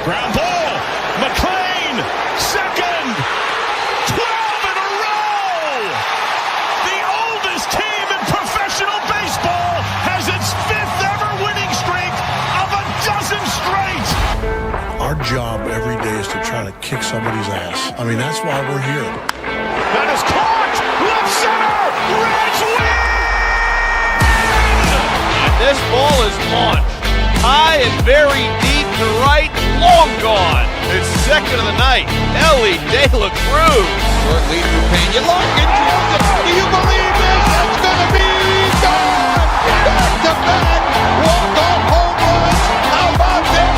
Ground ball. McClain, second. 12 in a row. The oldest team in professional baseball has its 5th ever winning streak of a dozen straight. Our job every day is to try to kick somebody's ass. I mean, that's why we're here. That is caught. Left center. Reds win. And this ball is launched high and very deep to right, long gone. It's second of the night. Ellie De La Cruz. Short lead for Pena. Logan drills it. Do you believe this? It's going to be gone. Back to back. Walk-off home runs. How about this?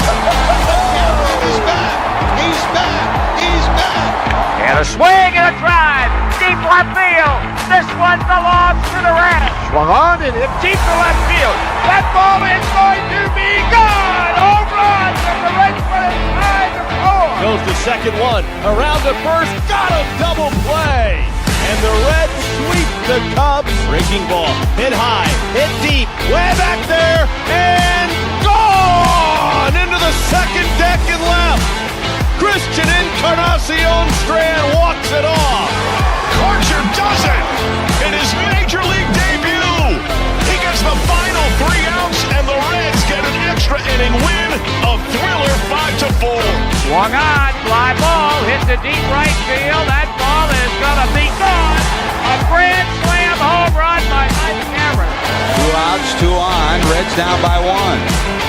He's back. He's back. He's back. And a swing and a drive. Deep left field. This one belongs to the Reds. Swung on and hit deep to left field. That ball is going to be gone. Home run from the Reds for a tie to score. Goes to second one. Around to first. Got a double play. And the Reds sweep the Cubs. Breaking ball. Hit high. Hit deep. Way back there. And gone into the second deck and left. Christian Encarnacion Strand walks it off. Archer does it in his major league debut. He gets the final 3 outs, and the Reds get an extra inning win. A thriller 5-4. Swung on. Fly ball. Hit to deep right field. That ball is going to be gone. A grand slam home run by Mike Cameron. 2 outs, 2 on. Reds down by 1.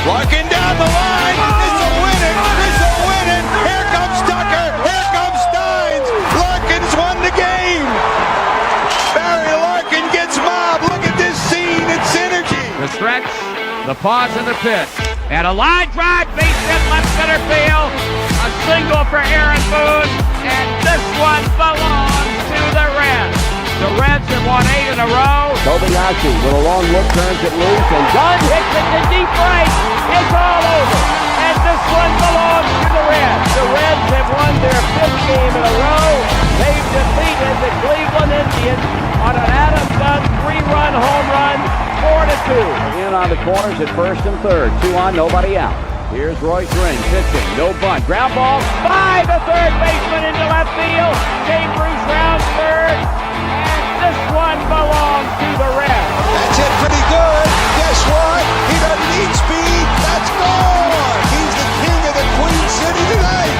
Larkin down the line. This will win it. This will win it. Here comes Tucker. Here comes Steins. Larkin's won the game. Barry Larkin gets mobbed. Look at this scene. It's synergy. The stretch, the pause and the pitch. And a line drive, base hit left center field. A single for Aaron Boone. And this one belongs to the Reds. The Reds have won 8 in a row. Kobayashi with a long look turns it loose, and Dunn hits it to deep right. It's all over. And this one belongs to the Reds. The Reds have won their 5th game in a row. They've defeated the Cleveland Indians on an Adam Dunn 3-run home run, 4-2. In on the corners at first and third. 2 on, nobody out. Here's Royce Ryne pitching, no bunt. Ground ball by the third baseman into left field. Jay Bruce rounds third. This one belongs to the Reds. That's it pretty good. Guess what? He doesn't need speed. That's gone. He's the king of the Queen City tonight.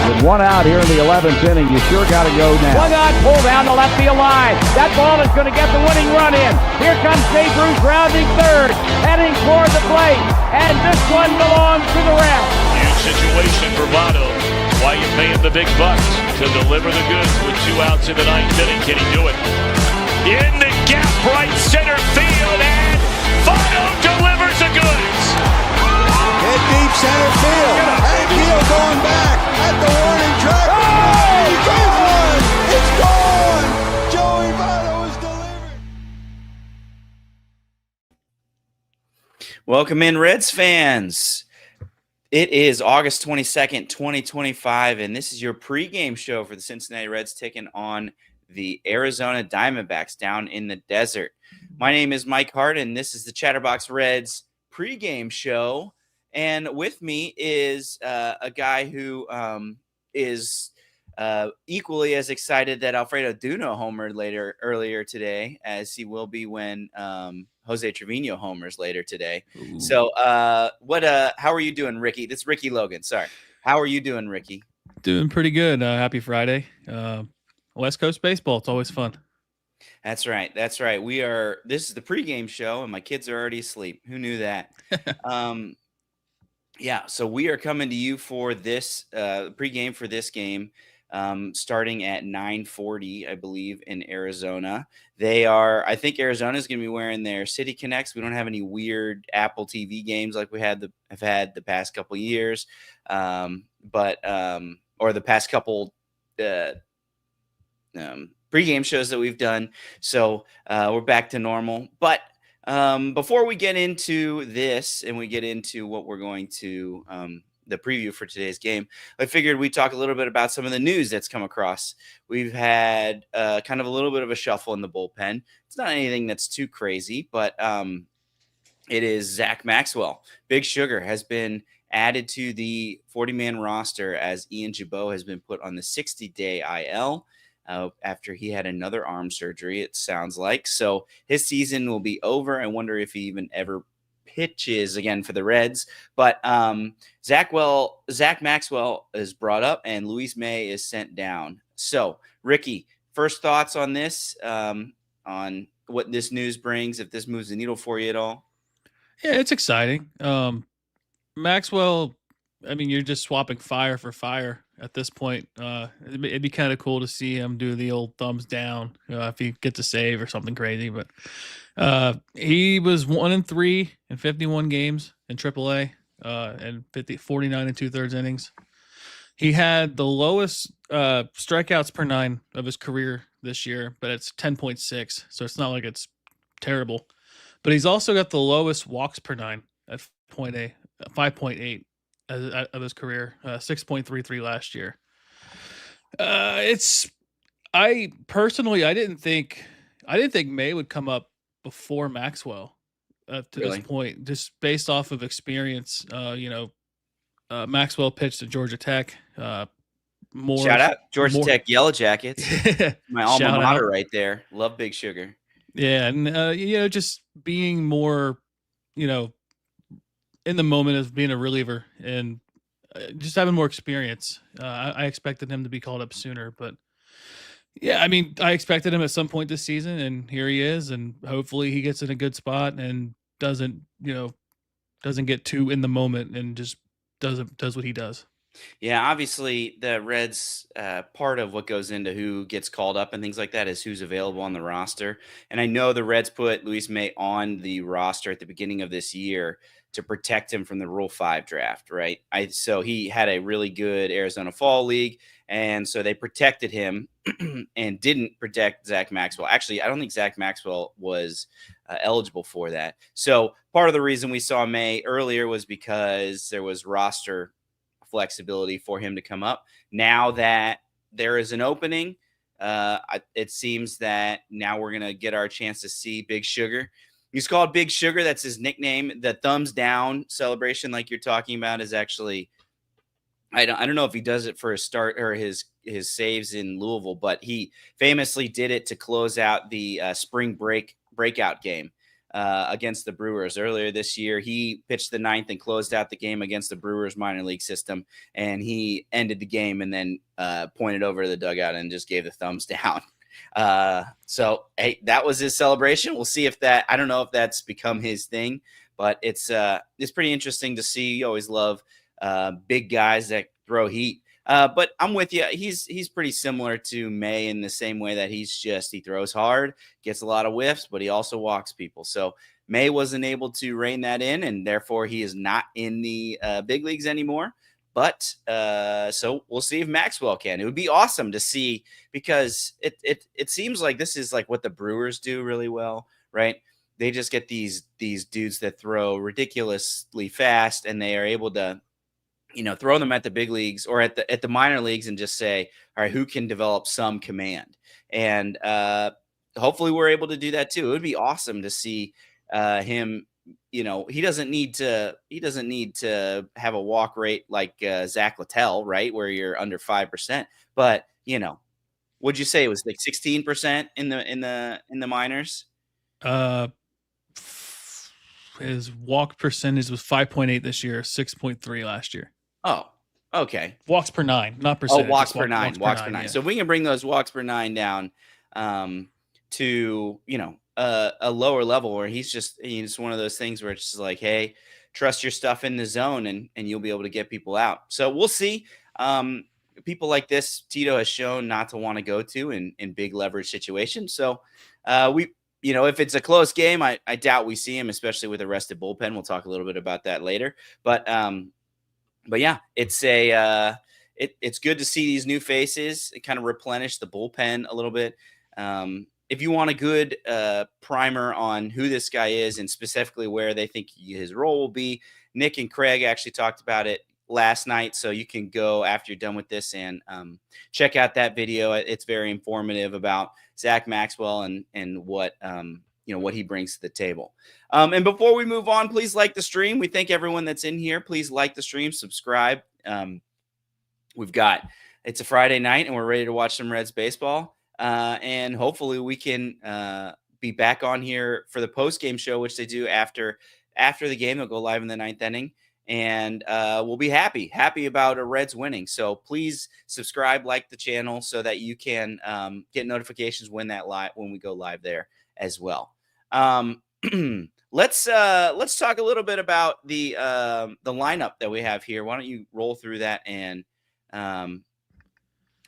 With 1 out here in the 11th inning, you sure got to go now. Swung on, pull down the left field line. That ball is going to get the winning run in. Here comes Jay Bruce rounding third, heading toward the plate. And this one belongs to the Reds. Huge situation for Votto. Why you paying the big bucks to deliver the goods with 2 outs in the 9th inning? Can he do it? In the gap, right center field, and Votto delivers the goods. Hit deep center field. Hank Hill going back at the warning track. Oh! It's gone. Joey Votto is delivered. Welcome in, Reds fans. It is August 22nd, 2025, and this is your pregame show for the Cincinnati Reds taking on the Arizona Diamondbacks down in the desert. My name is Mike Hart, and this is the Chatterbox Reds pregame show. And with me is a guy who is equally as excited that Alfredo Duno homered earlier today as he will be when Jose Trevino homers later today. Ooh. So how are you doing, Ricky? This is Ricky Logan. Sorry. How are you doing, Ricky? Doing pretty good. Happy Friday. West Coast baseball. It's always fun. That's right. This is the pregame show and my kids are already asleep. Who knew that? Yeah. So we are coming to you for this pregame for this game. Starting at 9:40, I believe, in Arizona. I think Arizona is going to be wearing their City Connects. We don't have any weird Apple TV games like we have had the past couple years, or the past couple pregame shows that we've done. So we're back to normal. But before we get into this and we get into what we're going to the preview for today's game, I figured we'd talk a little bit about some of the news that's come across. We've had kind of a little bit of a shuffle in the bullpen. It's not anything that's too crazy, but It is Zach Maxwell. Big Sugar has been added to the 40-man roster as Ian Jabot has been put on the 60-day IL after he had another arm surgery, it sounds like. So his season will be over. I wonder if he even ever pitches again for the Reds. But Zach Maxwell is brought up and Luis May is sent down. So, Ricky, first thoughts on this, on what this news brings, if this moves the needle for you at all? Yeah, it's exciting. Maxwell, I mean, you're just swapping fire for fire at this point. It'd be kind of cool to see him do the old thumbs down if he gets a save or something crazy. But he was 1-3 in 51 games in AAA and 49 and 2/3 innings. He had the lowest strikeouts per 9 of his career this year, but it's 10.6, so it's not like it's terrible. But he's also got the lowest walks per 9 at 5.8 of his career, 6.33 last year. I didn't think May would come up before Maxwell to Really? this point, just based off of experience. Maxwell pitched at Georgia Tech. Shout out Georgia Tech Yellow Jackets. My alma mater right there. Love Big Sugar. Yeah, and just being more, in the moment of being a reliever and just having more experience. I expected him to be called up sooner, but yeah, I mean, I expected him at some point this season, and here he is, and hopefully he gets in a good spot and doesn't get too in the moment and just does what he does. Yeah, obviously the Reds, part of what goes into who gets called up and things like that is who's available on the roster. And I know the Reds put Luis May on the roster at the beginning of this year to protect him from the Rule 5 draft, right? So he had a really good Arizona Fall League, and so they protected him and didn't protect Zach Maxwell. Actually, I don't think Zach Maxwell was eligible for that. So part of the reason we saw May earlier was because there was roster flexibility for him to come up. Now that there is an opening, it seems that now we're going to get our chance to see Big Sugar. He's called Big Sugar. That's his nickname. The thumbs down celebration, like you're talking about, is actually, I don't know if he does it for his start or his saves in Louisville, but he famously did it to close out the spring breakout game against the Brewers earlier this year. He pitched the 9th and closed out the game against the Brewers minor league system, and he ended the game and then pointed over to the dugout and just gave the thumbs down. So hey, that was his celebration. We'll see if that, I don't know if that's become his thing, but it's pretty interesting to see. You always love big guys that throw heat. But I'm with you. He's pretty similar to May in the same way that he throws hard, gets a lot of whiffs, but he also walks people. So May wasn't able to rein that in, and therefore he is not in the big leagues anymore. But so we'll see if Maxwell can. It would be awesome to see, because it seems like this is like what the Brewers do really well, right? They just get these dudes that throw ridiculously fast, and they are able to throw them at the big leagues or at the minor leagues and just say, all right, who can develop some command? And hopefully we're able to do that too. It would be awesome to see him. He doesn't need to have a walk rate like Zack Littell, right, where you're under 5%. But would you say it was like 16% in the minors? His walk percentage was 5.8 this year, 6.3 last year. Oh, okay. Walks per 9, not percentage. Oh, walks per 9. Walks per 9. Yeah. So we can bring those walks per 9 down to a lower level where he's one of those things where it's just like, hey, trust your stuff in the zone and you'll be able to get people out. So we'll see. People like this, Tito has shown not to want to go to in big leverage situations. So if it's a close game, I doubt we see him, especially with a rested bullpen. We'll talk a little bit about that later. But yeah, it's it's good to see these new faces. It kind of replenish the bullpen a little bit. If you want a good primer on who this guy is and specifically where they think his role will be, Nick and Craig actually talked about it last night, so you can go after you're done with this and check out that video. It's very informative about Zach Maxwell and what what he brings to the table. And before we move on, please like the stream. We thank everyone that's in here. Please like the stream, subscribe. It's a Friday night and we're ready to watch some Reds baseball. And hopefully we can be back on here for the post-game show, which they do after the game. They'll go live in the 9th inning. And we'll be happy about a Reds winning. So please subscribe, like the channel so that you can get notifications when we go live there as well. Let's talk a little bit about the lineup that we have here. Why don't you roll through that and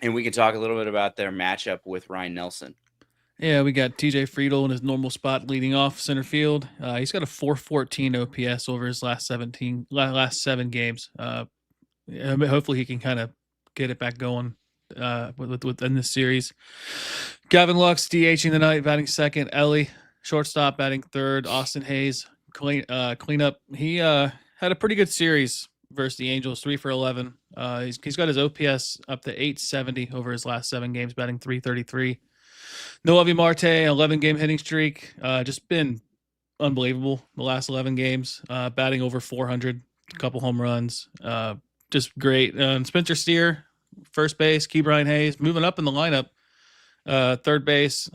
we can talk a little bit about their matchup with Ryne Nelson. Yeah, we got TJ Friedl in his normal spot leading off center field. He's got a 414 OPS over his last 7 games. Hopefully he can kind of get it back going within this series. Gavin Lux DHing the night, batting second. Ellie, shortstop, batting third. Austin Hayes, cleanup. He had a pretty good series versus the Angels, 3 for 11. He's got his OPS up to 870 over his last 7 games, batting 333. Noelvi Marte, 11-game hitting streak. Just been unbelievable the last 11 games. Batting over 400, a couple home runs. Just great. Spencer Steer, first base. Ke'Bryan Hayes moving up in the lineup. Third base.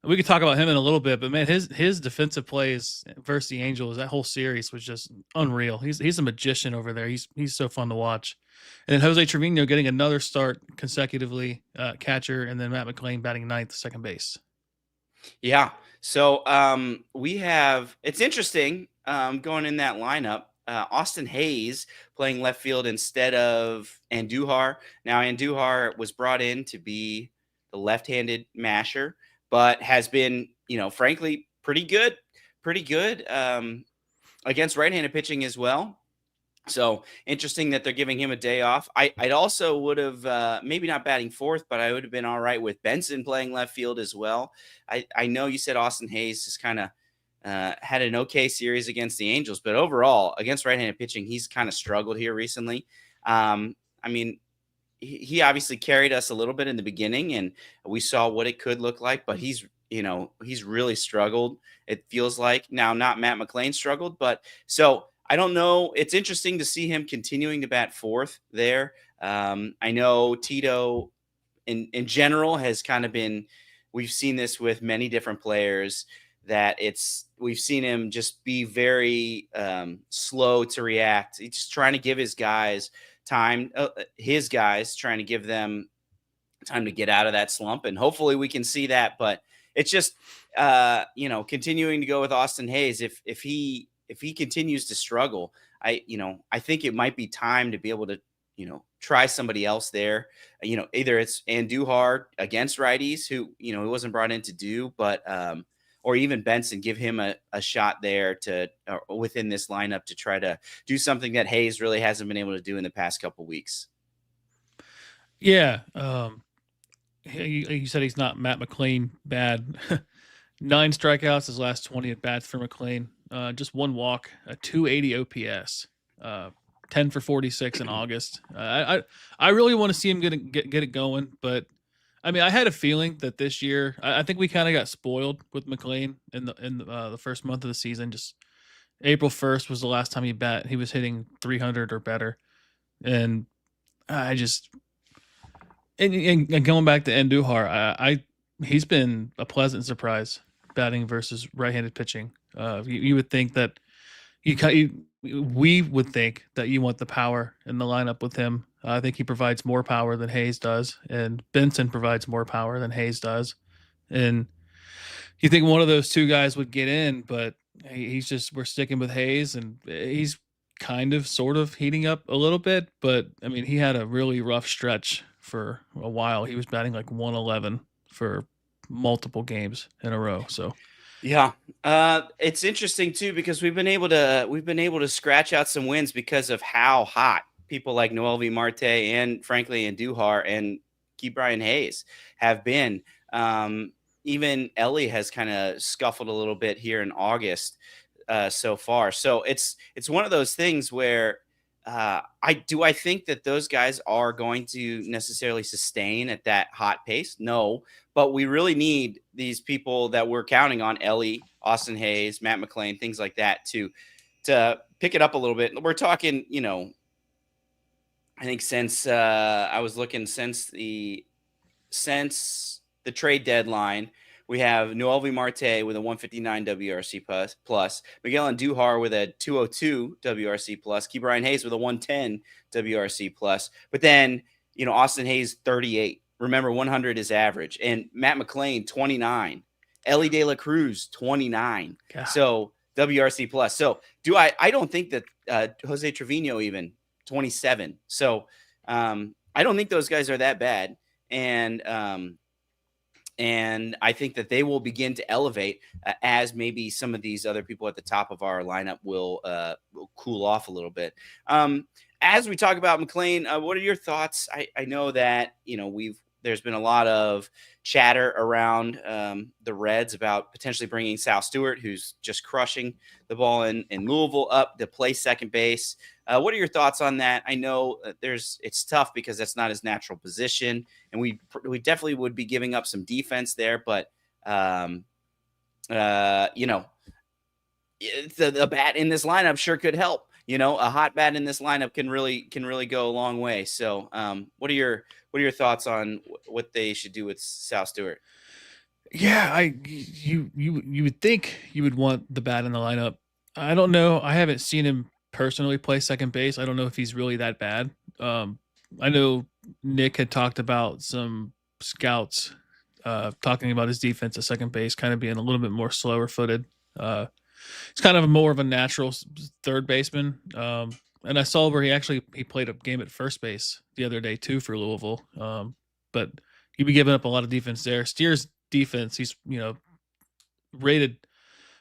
We could talk about him in a little bit, but man, his defensive plays versus the Angels, that whole series was just unreal. He's a magician over there. He's so fun to watch. And then Jose Trevino getting another start consecutively, catcher, and then Matt McLain batting ninth, second base. Yeah. So it's interesting going in that lineup. Austin Hayes playing left field instead of Andujar. Now, Andujar was brought in to be the left-handed masher, but has been, frankly, pretty good against right-handed pitching as well. So interesting that they're giving him a day off. I'd also would have maybe not batting fourth, but I would have been all right with Benson playing left field as well. I know you said Austin Hayes just kind of had an okay series against the Angels, but overall against right-handed pitching, he's kind of struggled here recently. He obviously carried us a little bit in the beginning, and we saw what it could look like, but he's really struggled. It feels like now, not Matt McLain struggled, but so I don't know. It's interesting to see him continuing to bat fourth there. I know Tito in general has kind of been, we've seen this with many different players, that we've seen him just be very slow to react. He's just trying to give his guys time, trying to give them time to get out of that slump. And hopefully we can see that, but it's just, continuing to go with Austin Hayes. If he continues to struggle, I think it might be time to be able to, try somebody else there. Either it's Andujar against righties who, he wasn't brought in to do, but, or even Benson, give him a shot there within this lineup to try to do something that Hayes really hasn't been able to do in the past couple weeks. Yeah. You said he's not Matt McLain bad. 9 strikeouts his last 20 at bats for McLain. Just 1 walk, a 280 OPS, 10 for 46 in August. I really want to see him get it going, but I had a feeling that this year, I think we kind of got spoiled with McLain in the first month of the season. Just April 1st was the last time he was hitting 300 or better, and and going back to Andujar, he's been a pleasant surprise batting versus right-handed pitching. You would think that we would think that you want the power in the lineup with him. I think he provides more power than Hayes does, and Benson provides more power than Hayes does. And you think one of those two guys would get in, but we're sticking with Hayes, and he's kind of sort of heating up a little bit. But he had a really rough stretch for a while. He was batting like 111 for multiple games in a row. So yeah, it's interesting too, because we've been able to scratch out some wins because of how hot people like Noelvi Marte and frankly Andujar and Ke'Bryan Hayes have been. Even Ellie has kind of scuffled a little bit here in August so far. So it's one of those things where I think that those guys are going to necessarily sustain at that hot pace? No, but we really need these people that we're counting on, Ellie, Austin Hayes, Matt McLain, things like that to pick it up a little bit. We're talking, I think since I was looking since the trade deadline, we have Noelvi Marte with a 159 WRC plus, Miguel Andujar with a 202 WRC plus, Ke'Bryan Hayes with a 110 WRC plus. But then, Austin Hayes 38. Remember, 100 is average, and Matt McLain 29, Ellie De La Cruz 29. God. So WRC plus. So I don't think that Jose Trevino even 27. So I don't think those guys are that bad. And I think that they will begin to elevate as maybe some of these other people at the top of our lineup will cool off a little bit. As we talk about McLain, what are your thoughts? I know that, there's been a lot of chatter around the Reds about potentially bringing Sal Stewart, who's just crushing the ball in Louisville, up to play second base. What are your thoughts on that? I know it's tough because that's not his natural position, and we definitely would be giving up some defense there. But the bat in this lineup sure could help. A hot bat in this lineup can really go a long way. So, what are your thoughts on what they should do with Sal Stewart? Yeah, you would think you would want the bat in the lineup. I don't know. I haven't seen him personally play second base. I don't know if he's really that bad. I know Nick had talked about some scouts talking about his defense at second base kind of being a little bit more slower footed. He's kind of more of a natural third baseman. And I saw where he played a game at first base the other day too for Louisville. But he'd be giving up a lot of defense there. Steer's defense, he's, rated,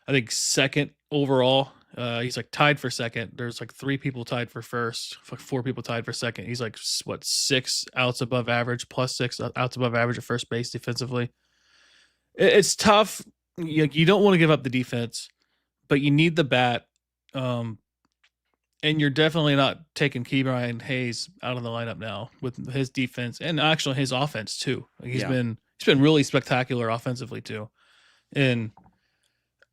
I think, second overall. He's like tied for second. There's like 3 people tied for first, 4 people tied for second. He's like 6 outs above average, plus 6 outs above average at first base defensively. It's tough. You don't want to give up the defense, but you need the bat. And you're definitely not taking Ke'Bryan Hayes out of the lineup now with his defense and actually his offense too. He's been really spectacular offensively too. And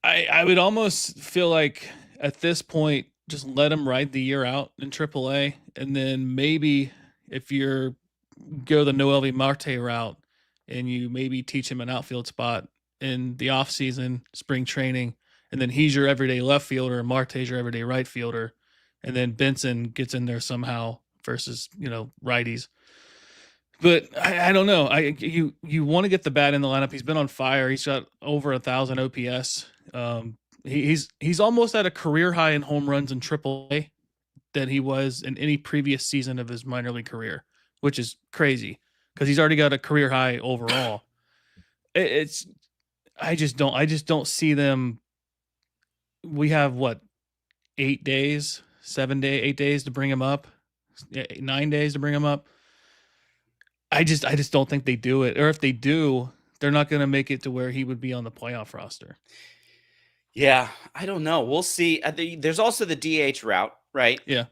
I would almost feel like at this point, just let him ride the year out in AAA. And then maybe if you go the Noelvi Marte route and you maybe teach him an outfield spot in the off season, spring training, and then he's your everyday left fielder and Marte's your everyday right fielder. And then Benson gets in there somehow versus, righties. But I don't know. You want to get the bat in the lineup. He's been on fire. He's got over 1,000 OPS. He's almost at a career high in home runs in AAA that he was in any previous season of his minor league career, which is crazy because he's already got a career high overall. I just don't see them. We have 8 days. 8 days to bring him up, 9 days to bring him up. I just don't think they do it. Or if they do, they're not going to make it to where he would be on the playoff roster. Yeah, I don't know. We'll see. There's also the DH route, right? Yeah.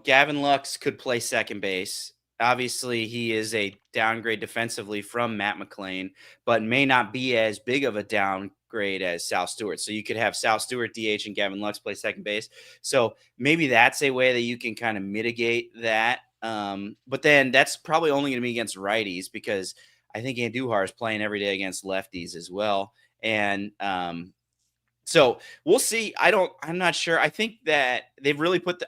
Gavin Lux could play second base. Obviously, he is a downgrade defensively from Matt McLain, but may not be as big of a downgrade as Sal Stewart. So you could have Sal Stewart DH and Gavin Lux play second base. So maybe that's a way that you can kind of mitigate that. But then that's probably only going to be against righties because I think Andujar is playing every day against lefties as well. And so we'll see. I'm not sure. I think that they've really put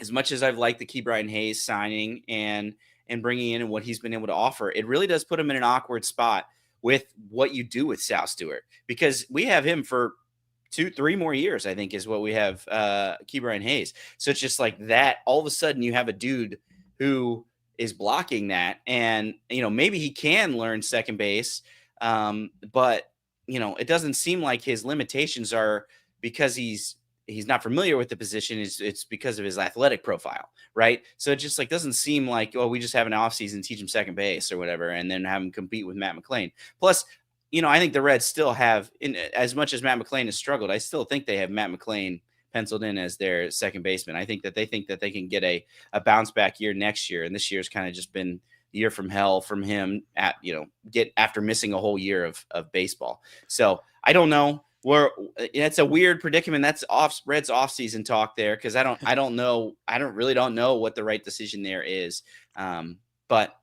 as much as I've liked the Ke'Bryan Hayes signing and bringing in and what he's been able to offer, it really does put him in an awkward spot with what you do with Sal Stewart, because we have him for 2-3 more years, I think is what we have Ke'Bryan Hayes. So it's just like that. All of a sudden you have a dude who is blocking that and, maybe he can learn second base. But it doesn't seem like his limitations are because he's not familiar with the position. It's because of his athletic profile, right? So it just doesn't seem like, we just have an offseason, teach him second base or whatever, and then have him compete with Matt McLain. Plus, I think the Reds still have, as much as Matt McLain has struggled, I still think they have Matt McLain penciled in as their second baseman. I think that they can get a bounce back year next year. And this year's kind of just been the year from hell from him after missing a whole year of baseball. So I don't know. It's a weird predicament. That's Reds offseason talk there, because I don't know what the right decision there is. But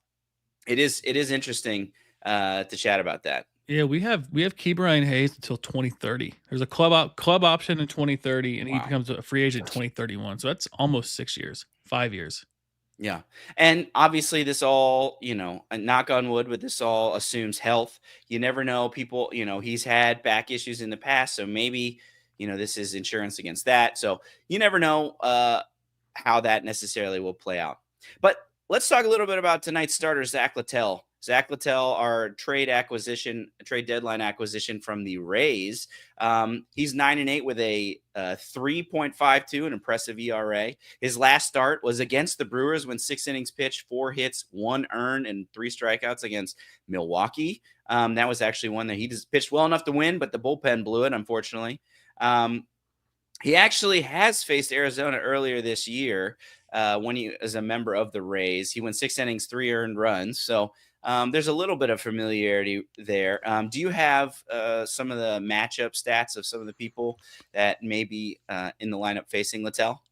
it is interesting to chat about that. Yeah, we have Ke'Bryan Hayes until 2030. There's a club option in 2030, and he becomes a free agent in 2031. So that's almost 6 years, 5 years. Yeah. And obviously this all, a knock on wood, but this all assumes health. You never know. People, he's had back issues in the past, so maybe, this is insurance against that. So you never know how that necessarily will play out. But let's talk a little bit about tonight's starter, Zack Littell. Zack Littell, our trade deadline acquisition from the Rays. He's 9-8 with a 3.52, an impressive ERA. His last start was against the Brewers, when 6 innings pitched, 4 hits, 1 earned, and 3 strikeouts against Milwaukee. That was actually one that he just pitched well enough to win, but the bullpen blew it, unfortunately. He actually has faced Arizona earlier this year when he was a member of the Rays. He went 6 innings, 3 earned runs. So there's a little bit of familiarity there. Do you have some of the matchup stats of some of the people that may be in the lineup facing Littell?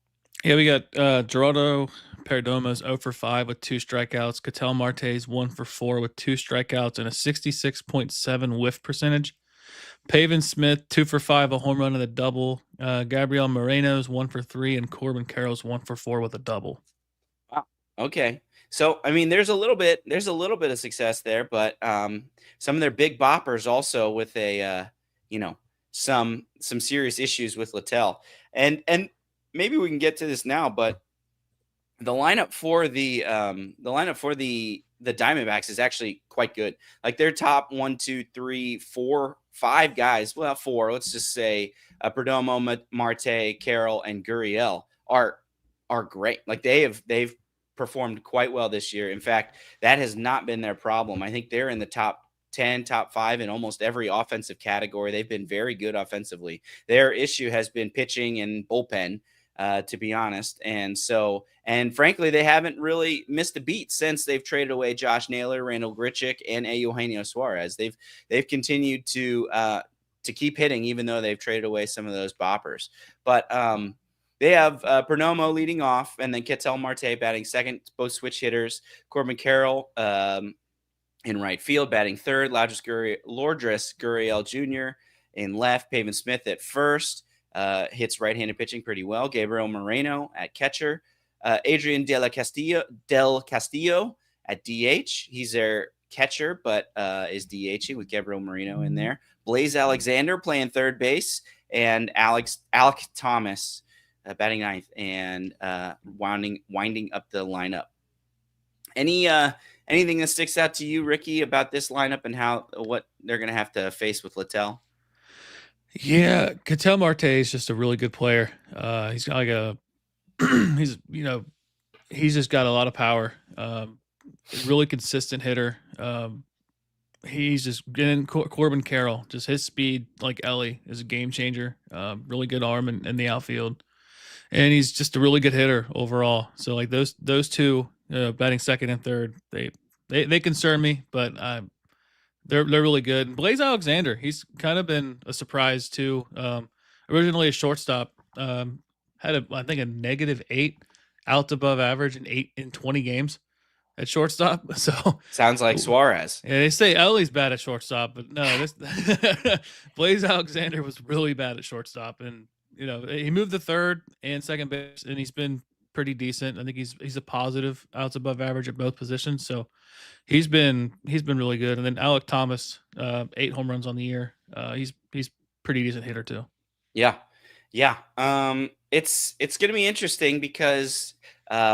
Yeah, we got Gerardo Perdomo's 0 for 5 with 2 strikeouts. Ketel Marte's 1 for 4 with 2 strikeouts and a 66.7 whiff percentage. Pavin Smith, 2 for 5, a home run and a double. Gabriel Moreno's 1 for 3, and Corbin Carroll's 1 for 4 with a double. Wow. Okay. So, I mean, there's a little bit of success there, but some of their big boppers also with some serious issues with Littell. And maybe we can get to this now, but the lineup for the Diamondbacks is actually quite good. Like their top 1, 2, 3, 4, 5 guys, well, 4, let's just say Perdomo, Marte, Carroll, and Gurriel are great. Like they've performed quite well this year. In fact, that has not been their problem. I think they're in the top 10, top 5 in almost every offensive category. They've been very good offensively. Their issue has been pitching and bullpen, to be honest. And frankly, they haven't really missed a beat since they've traded away Josh Naylor, Randall Grichuk, and Eugenio Suarez. They've continued to keep hitting, even though they've traded away some of those boppers. But they have Perdomo leading off, and then Ketel Marte batting second, both switch hitters. Corbin Carroll in right field, batting third. Lourdes Gurriel Jr. in left. Pavin Smith at first. Hits right-handed pitching pretty well. Gabriel Moreno at catcher. Adrian Del Castillo at DH. He's their catcher, but is DHing with Gabriel Moreno in there. Blaze Alexander playing third base, and Alec Thomas batting ninth and winding up the lineup. Anything that sticks out to you, Ricky, about this lineup and what they're going to have to face with Littell? Yeah, Ketel Marte is just a really good player. He's got he's just got a lot of power. Really consistent hitter. He's just getting Corbin Carroll, just his speed, like Ellie, is a game changer. Really good arm in the outfield, and he's just a really good hitter overall. So like those two batting second and third, they concern me, but they're really good. And Blaze Alexander, he's kind of been a surprise too. Originally a shortstop, had a -8 outs above average in 20 games at shortstop. So sounds like Suarez. Yeah, they say Ellie's bad at shortstop, but no, this Blaze Alexander was really bad at shortstop, and he moved to third and second base, and he's been pretty decent. I think he's a positive outs above average at both positions. So he's been really good. And then Alec Thomas, 8 home runs on the year. He's pretty decent hitter too. Yeah. It's going to be interesting because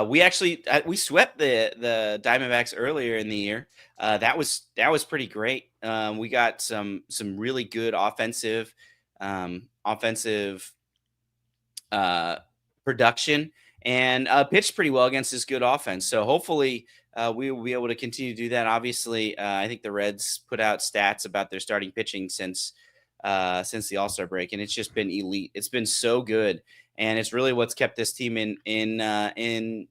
we actually we swept the Diamondbacks earlier in the year. That was pretty great. We got some really good offensive production, and pitched pretty well against this good offense. So hopefully we will be able to continue to do that. Obviously, I think the Reds put out stats about their starting pitching since the All-Star break, and it's just been elite. It's been so good. and it's really what's kept this team in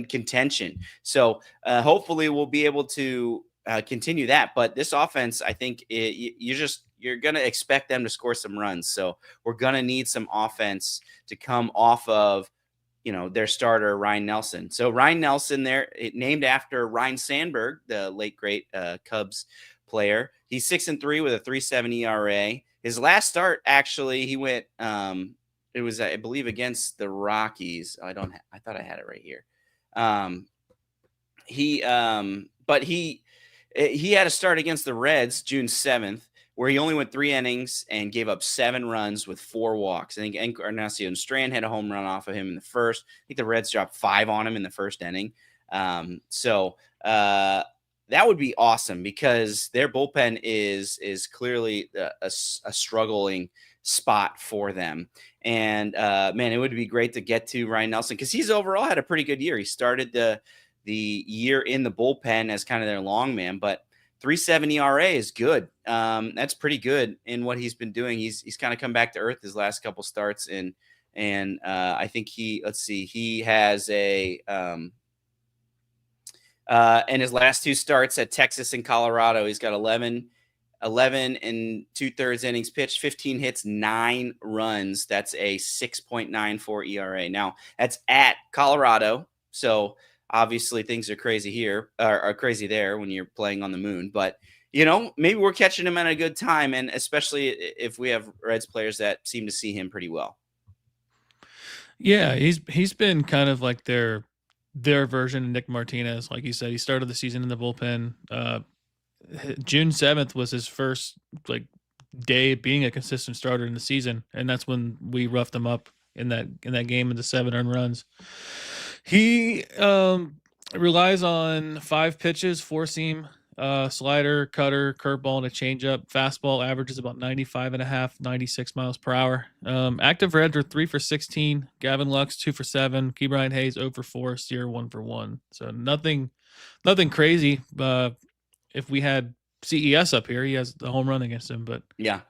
contention. So hopefully we'll be able to continue that. But this offense, I think you're going to expect them to score some runs. So we're going to need some offense to come off of, their starter, Ryne Nelson. So Ryne Nelson there, named after Ryne Sandberg, the late great Cubs player. He's 6-3 with a 3.7 ERA. His last start, actually, he went, it was, I believe, against the Rockies. I thought I had it right here. But he had a start against the Reds June 7th, where he only went 3 innings and gave up 7 runs with 4 walks. I think Encarnacion Strand had a home run off of him in the first. I think the Reds dropped 5 on him in the first inning. So that would be awesome, because their bullpen is clearly a struggling spot for them. And man, it would be great to get to Ryne Nelson, because he's overall had a pretty good year. He started the year in the bullpen as kind of their long man, but 3.7 ERA is good. That's pretty good in what he's been doing. He's kind of come back to earth his last couple starts, and I think he has a in his last 2 starts at Texas and Colorado, he's got 11 and 2/3 innings pitched, 15 hits, 9 runs. That's a 6.94 ERA. Now that's at Colorado, so obviously things are crazy here, are crazy there when you're playing on the moon. But maybe we're catching him at a good time, and especially if we have Reds players that seem to see him pretty well. Yeah, he's been kind of like their version of Nick Martinez. Like you said, he started the season in the bullpen. June 7th was his first day being a consistent starter in the season, and that's when we roughed him up in that game into 7 earned runs. He relies on 5 pitches: 4-seam, slider, cutter, curveball, and a changeup. Fastball averages about 95.5, 96 miles per hour. Active Reds are 3 for 16. Gavin Lux 2 for 7. Ke'Bryan Hayes 0 for 4. Steer 1 for 1. So nothing crazy. If we had CES up here, he has the home run against him. But yeah.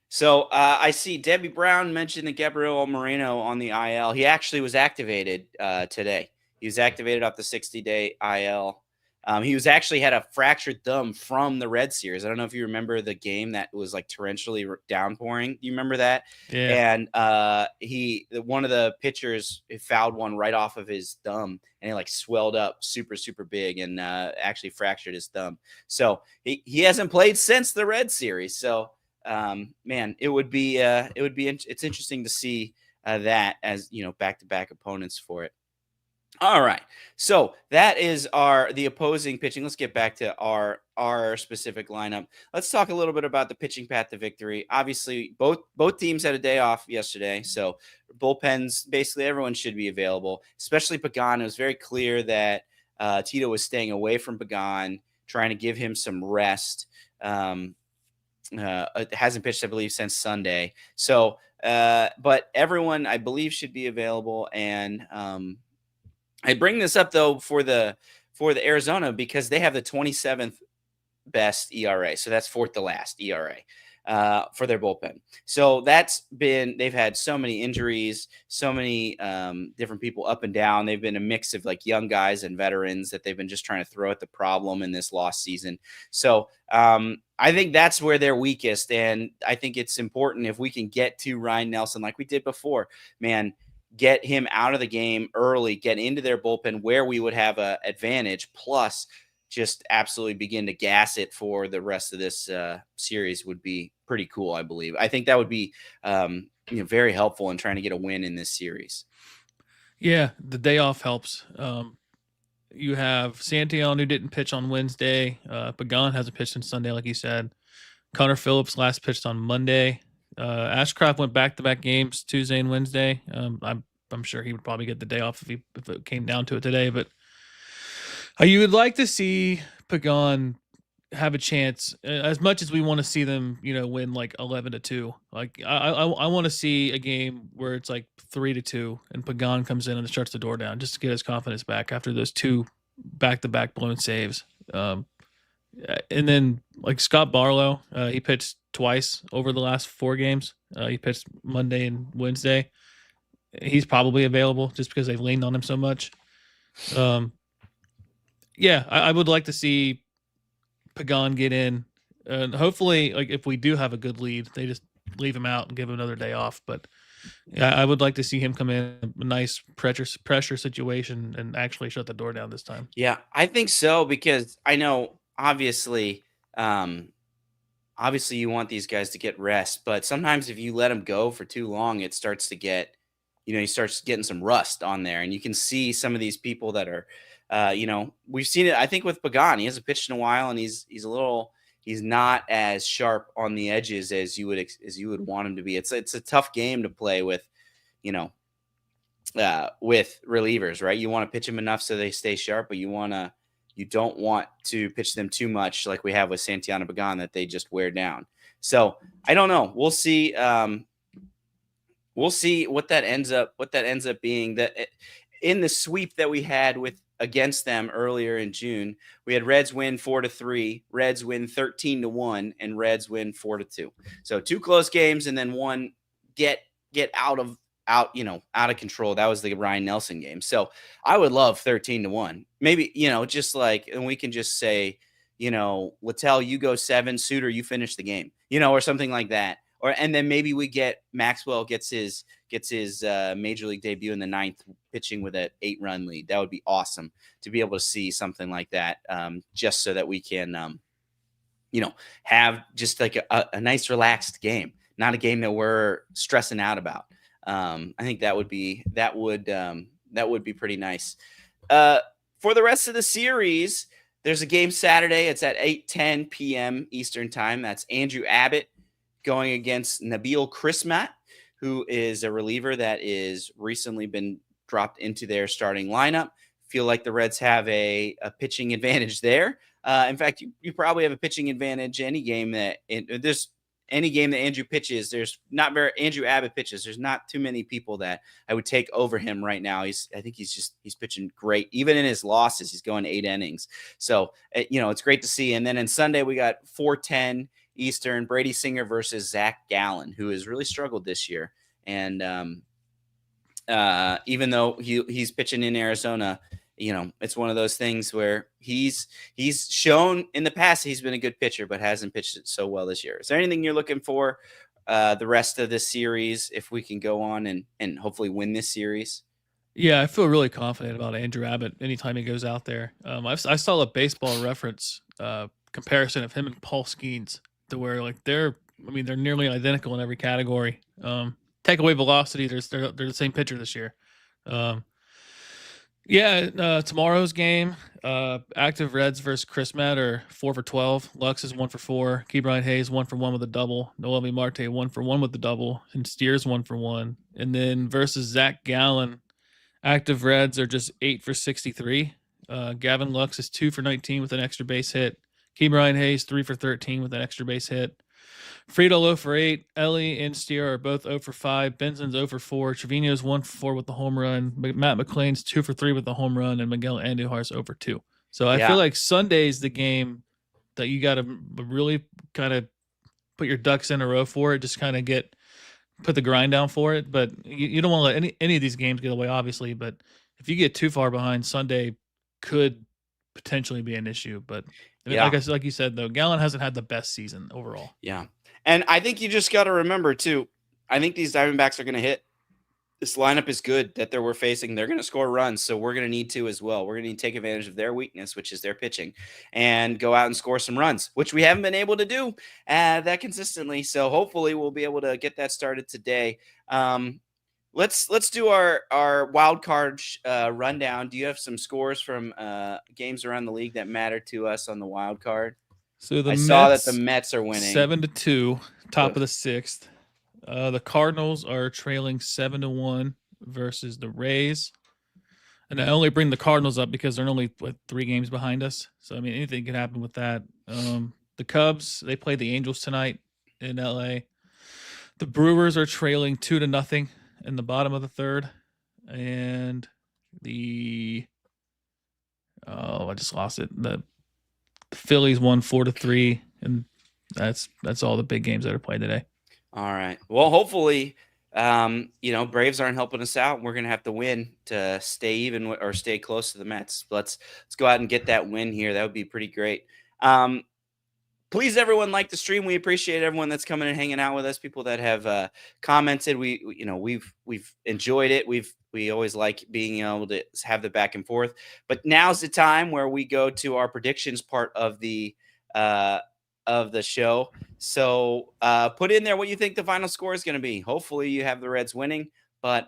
So I see Debbie Brown mentioned that Gabriel Moreno on the IL. He actually was activated today. He was activated off the 60-day IL. He was actually had a fractured thumb from the Red Series. I don't know if you remember the game that was like torrentially downpouring. Do you remember that? Yeah. And one of the pitchers fouled one right off of his thumb, and it like swelled up super, super big, and actually fractured his thumb. So he hasn't played since the Red Series. So man, it's interesting to see that as back-to-back opponents for it. All right, so that is the opposing pitching. Let's get back to our specific lineup. Let's talk a little bit about the pitching path to victory. Obviously, both teams had a day off yesterday, so bullpens, basically everyone should be available, especially Pagan. It was very clear that Tito was staying away from Pagan, trying to give him some rest. It hasn't pitched, I believe, since Sunday. So, but everyone, I believe, should be available. And I bring this up though for the Arizona, because they have the 27th best ERA. So that's 4th to last ERA for their bullpen. So they've had so many injuries, so many different people up and down. They've been a mix of like young guys and veterans that they've been just trying to throw at the problem in this lost season. So I think that's where they're weakest. And I think it's important if we can get to Ryne Nelson like we did before, man, get him out of the game early, get into their bullpen where we would have an advantage, plus just absolutely begin to gas it for the rest of this series would be pretty cool, I believe. I think that would be very helpful in trying to get a win in this series. Yeah, the day off helps. You have Santillan, who didn't pitch on Wednesday. Pagan hasn't pitched on Sunday, like you said. Connor Phillips last pitched on Monday. Ashcraft went back-to-back games Tuesday and Wednesday. I'm sure he would probably get the day off if it came down to it today. But you would like to see Pagan have a chance, as much as we want to see them, win like 11-2. Like I want to see a game where it's like 3-2, and Pagan comes in and shuts the door down just to get his confidence back after those 2 back-to-back blown saves. And then like Scott Barlow, he pitched twice over the last 4 games. He pitched Monday and Wednesday. He's probably available just because they've leaned on him so much. Yeah, I would like to see Pagan get in, and hopefully, like if we do have a good lead, they just leave him out and give him another day off. But yeah, I would like to see him come in a nice pressure situation and actually shut the door down this time. Yeah, I think so, because I know obviously you want these guys to get rest, but sometimes if you let them go for too long, it starts to get, he starts getting some rust on there, and you can see some of these people that are, we've seen it. I think with Pagan, he hasn't pitched in a while, and he's not as sharp on the edges as you would want him to be. It's a tough game to play with, with relievers, right? You want to pitch them enough so they stay sharp, but you don't want to pitch them too much like we have with Santiago Pagan that they just wear down. So I don't know. We'll see. We'll see what that ends up being. That in the sweep that we had against them earlier in June, we had Reds win 4-3, Reds win 13-1, and Reds win 4-2. So 2 close games and then one get out of control. That was the Ryne Nelson game. So I would love 13-1. Maybe, just like, and we can just say, Littell, you go 7, Suter, you finish the game, or something like that. And then maybe we get Maxwell gets his major league debut in the 9th, pitching with an 8-run lead. That would be awesome to be able to see something like that, just so that we can, have just like a nice relaxed game, not a game that we're stressing out about. I think that would be pretty nice. For the rest of the series, there's a game Saturday. It's at 8:10 p.m. Eastern time. That's Andrew Abbott going against Nabil Crismat, who is a reliever that is recently been dropped into their starting lineup. Feel like the Reds have a pitching advantage there. In fact, you probably have a pitching advantage any game that Andrew pitches. Andrew Abbott pitches. There's not too many people that I would take over him right now. I think he's pitching great. Even in his losses, he's going 8 innings. So, it's great to see. And then on Sunday, we got 4:10 Eastern, Brady Singer versus Zach Gallen, who has really struggled this year. And even though he's pitching in Arizona, it's one of those things where he's shown in the past he's been a good pitcher, but hasn't pitched it so well this year. Is there anything you're looking for the rest of this series, if we can go on and hopefully win this series? Yeah, I feel really confident about Andrew Abbott anytime he goes out there. I saw a Baseball Reference comparison of him and Paul Skeens, to where like they're nearly identical in every category. Take away velocity, they're the same pitcher this year. Tomorrow's game, active Reds versus Crismat are 4 for 12. Lux is 1 for 4. Ke'Bryan Hayes 1 for 1 with a double. Noelvi Marte 1 for 1 with the double, and Steers 1 for 1. And then versus Zach Gallen, active Reds are just 8 for 63. Gavin Lux is 2 for 19 with an extra base hit. Ke'Bryan Hayes 3 for 13 with an extra base hit. Friedel 0 for 8. Ellie and Steer are both 0 for 5. Benson's 0 for 4. Trevino's 1 for 4 with the home run. Matt McClain's 2 for 3 with the home run, and Miguel Andujar's 0 for 2. So I feel like Sunday's the game that you got to really kind of put your ducks in a row for it. Just kind of put the grind down for it. But you don't want to let any of these games get away, obviously. But if you get too far behind, Sunday could potentially be an issue. But like you said, though, Gallen hasn't had the best season overall. Yeah. And I think you just got to remember, too, I think these Diamondbacks are going to hit. This lineup is good that we're facing. They're going to score runs, so we're going to need to as well. We're going to need to take advantage of their weakness, which is their pitching, and go out and score some runs, which we haven't been able to do that consistently. So hopefully we'll be able to get that started today. Let's do our wild card rundown. Do you have some scores from games around the league that matter to us on the wild card? So I saw that the Mets are winning 7-2, top of the 6th. The Cardinals are trailing 7-1 versus the Rays. And I only bring the Cardinals up because they're only 3 games behind us. So, anything can happen with that. The Cubs, they play the Angels tonight in LA. The Brewers are trailing 2-0 in the bottom of the 3rd. And I just lost it. Phillies won 4-3, and that's all the big games that are played today. All right. Well, hopefully, Braves aren't helping us out. We're going to have to win to stay even or stay close to the Mets. Let's go out and get that win here. That would be pretty great. Please, everyone, like the stream. We appreciate everyone that's coming and hanging out with us. People that have commented. We've enjoyed it. We always like being able to have the back and forth. But now's the time where we go to our predictions part of the show. So put in there what you think the final score is going to be. Hopefully, you have the Reds winning. But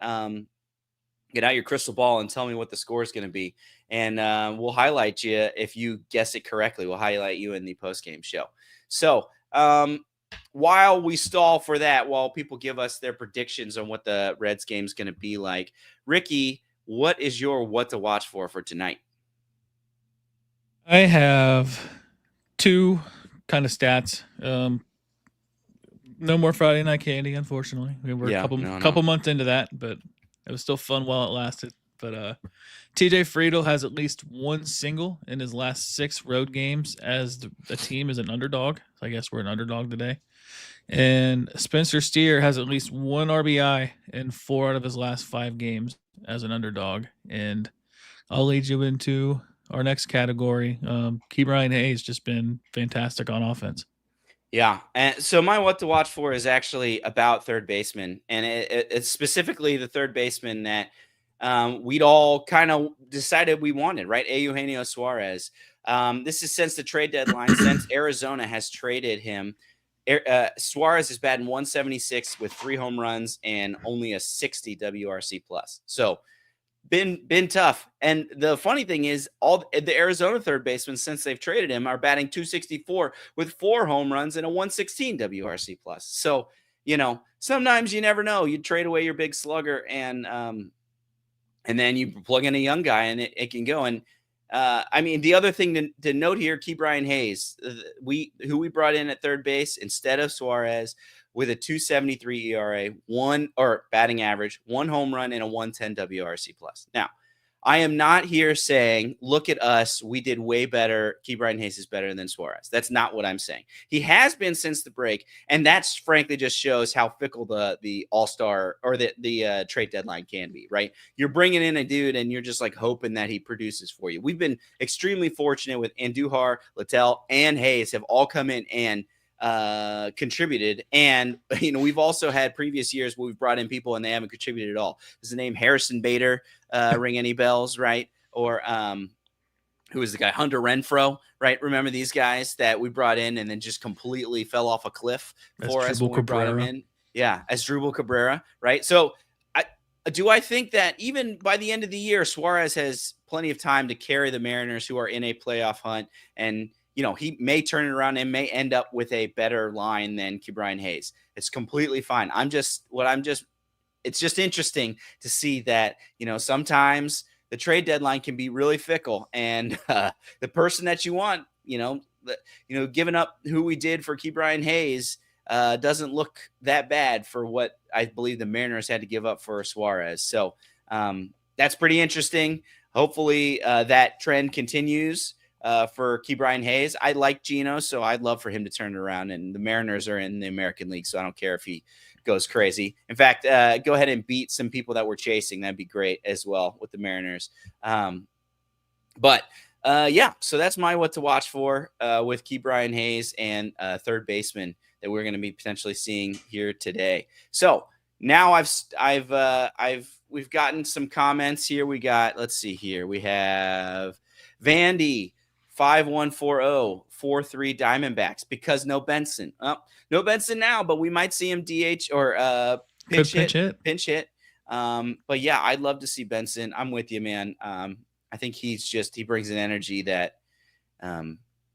get out your crystal ball and tell me what the score is going to be. And we'll highlight you if you guess it correctly. We'll highlight you in the post-game show. So while we stall for that, while people give us their predictions on what the Reds game is going to be like, Ricky, what is your what to watch for tonight? I have two kind of stats. No more Friday Night Candy, unfortunately. We're a couple months into that, but it was still fun while it lasted. But TJ Friedel has at least one single in his last 6 road games as the team is an underdog. So I guess we're an underdog today. And Spencer Steer has at least one RBI in 4 out of his last 5 games as an underdog. And I'll lead you into our next category. Ryne Hayes just been fantastic on offense. Yeah, and so my what to watch for is actually about third baseman, and it's specifically the third baseman that we'd all kind of decided we wanted, right? Eugenio Suarez. This is since the trade deadline, since Arizona has traded him. Suarez is batting 176 with 3 home runs and only a 60 WRC plus. So been tough. And the funny thing is, all the Arizona third basemen since they've traded him are batting 264 with 4 home runs and a 116 WRC plus. So, sometimes you never know. You trade away your big slugger and then you plug in a young guy and it can go. And the other thing to note here, Ryne Hayes, who we brought in at third base instead of Suarez, with a 2.73 ERA, batting average, 1 home run, and a 110 WRC plus. Now, I am not here saying, look at us, we did way better. Ryne Hayes is better than Suarez. That's not what I'm saying. He has been since the break, and that's frankly just shows how fickle the all-star or the trade deadline can be, right? You're bringing in a dude, and you're just like hoping that he produces for you. We've been extremely fortunate with Andujar, Littell, and Hayes have all come in and contributed. And we've also had previous years where we've brought in people and they haven't contributed at all. Does the name Harrison Bader ring any bells, right? Or who is the guy, Hunter Renfroe, right? Remember these guys that we brought in and then just completely fell off a cliff for us when we brought him in? Yeah, Asdrubal Cabrera, right? So I think that even by the end of the year, Suarez has plenty of time to carry the Mariners, who are in a playoff hunt, and he may turn it around and may end up with a better line than Ryne Hayes. It's completely fine. It's just interesting to see that, sometimes the trade deadline can be really fickle, and the person that you want, giving up who we did for Ryne Hayes doesn't look that bad for what I believe the Mariners had to give up for Suarez. So that's pretty interesting. Hopefully that trend continues. For Ryne Hayes. I like Gino, so I'd love for him to turn it around. And the Mariners are in the American League, so I don't care if he goes crazy. In fact, go ahead and beat some people that we're chasing. That'd be great as well with the Mariners. So that's my what to watch for with Ryne Hayes and third baseman that we're going to be potentially seeing here today. So now we've gotten some comments here. Let's see here. We have Vandy 5140-43 Diamondbacks because no Benson. No Benson now, but we might see him DH or pinch hit. But yeah, I'd love to see Benson. I'm with you, man. I think he brings an energy that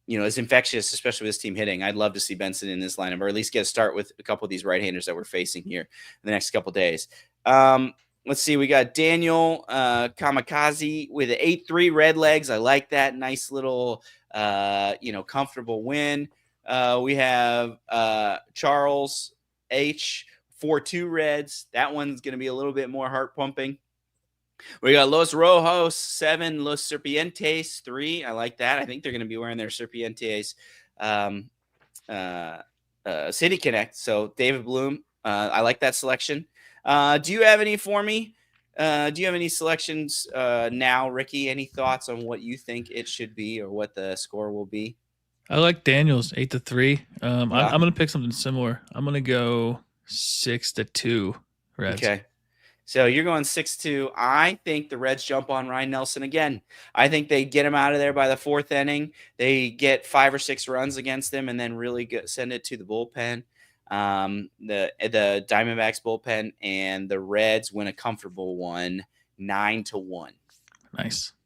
is infectious, especially with this team hitting. I'd love to see Benson in this lineup, or at least get a start with a couple of these right-handers that we're facing here in the next couple of days. Let's see. We got Daniel Kamikaze with an 8-3 Red Legs. I like that. Nice little, comfortable win. We have Charles H. 4-2 Reds. That one's going to be a little bit more heart pumping. We got Los Rojos 7, Los Serpientes 3. I like that. I think they're going to be wearing their Serpientes City Connect. So David Bloom, I like that selection. Do you have any for me? Do you have any selections now, Ricky? Any thoughts on what you think it should be or what the score will be? I like Daniels 8-3. I'm going to pick something similar. I'm going to go 6-2 Reds. Okay. So you're going 6-2. I think the Reds jump on Ryne Nelson again. I think they get him out of there by the 4th inning. They get 5 or 6 runs against him and then really send it to the bullpen, the Diamondbacks bullpen, and the Reds win a comfortable one, 9-1.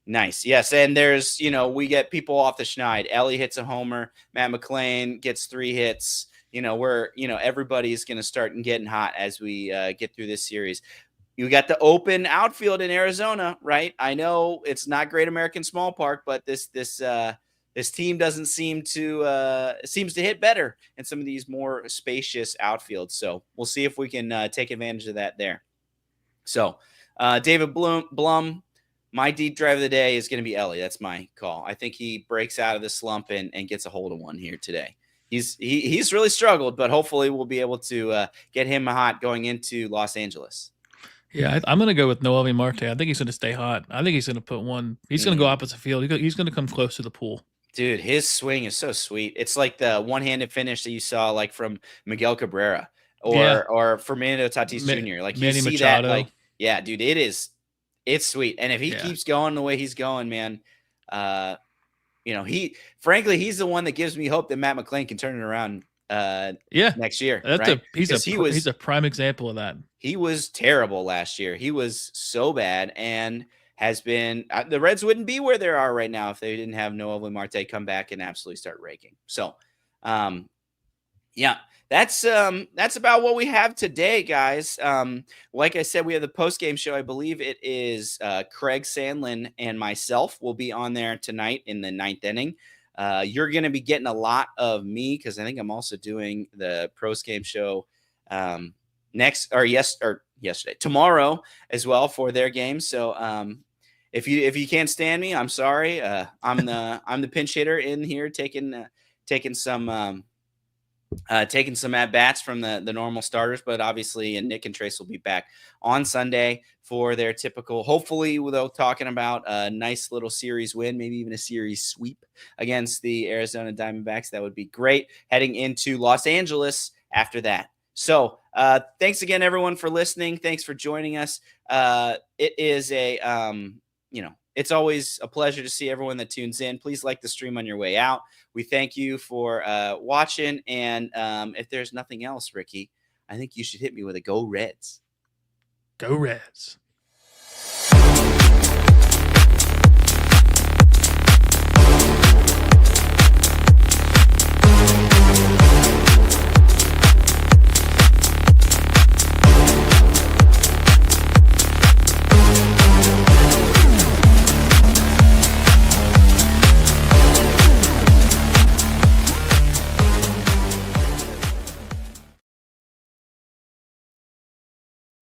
Nice. Yes. And there's, we get people off the schneid. Ellie hits a homer. Matt McClain gets 3 hits. Everybody's going to start getting hot as we get through this series. You got the open outfield in Arizona, right? I know it's not Great American Small Park, but this team doesn't seems to hit better in some of these more spacious outfields. So we'll see if we can take advantage of that there. So David Blum, my deep drive of the day is going to be Ellie. That's my call. I think he breaks out of the slump and gets a hold of one here today. He's really struggled, but hopefully we'll be able to get him hot going into Los Angeles. Yeah, I'm going to go with Noelvi Marte. I think he's going to stay hot. I think he's going to put one. He's going to go opposite field. He's going to come close to the pool. Dude, his swing is so sweet. It's like the one-handed finish that you saw like from Miguel Cabrera or Fernando Tatis Jr. Like you see Machado. that, yeah, dude, it's sweet. And if he keeps going the way he's going, man, he's the one that gives me hope that Matt McClain can turn it around next year. He's a prime example of that. He was terrible last year. He was so bad and has been the Reds wouldn't be where they are right now if they didn't have Noelvi Marte come back and absolutely start raking. So that's about what we have today, guys. Like I said, we have the post-game show. I believe it is Craig Sandlin and myself will be on there tonight in the 9th inning. You're going to be getting a lot of me because I think I'm also doing the post-game show tomorrow as well for their game. So if you can't stand me, I'm sorry. I'm the pinch hitter in here taking some at bats from the normal starters, but obviously Nick and Trace will be back on Sunday for their typical, hopefully without talking about a nice little series win, maybe even a series sweep against the Arizona Diamondbacks. That would be great heading into Los Angeles after that. So thanks again, everyone, for listening. Thanks for joining us. It is it's always a pleasure to see everyone that tunes in. Please like the stream on your way out. We thank you for watching. And if there's nothing else, Ricky, I think you should hit me with a Go Reds. Go Reds.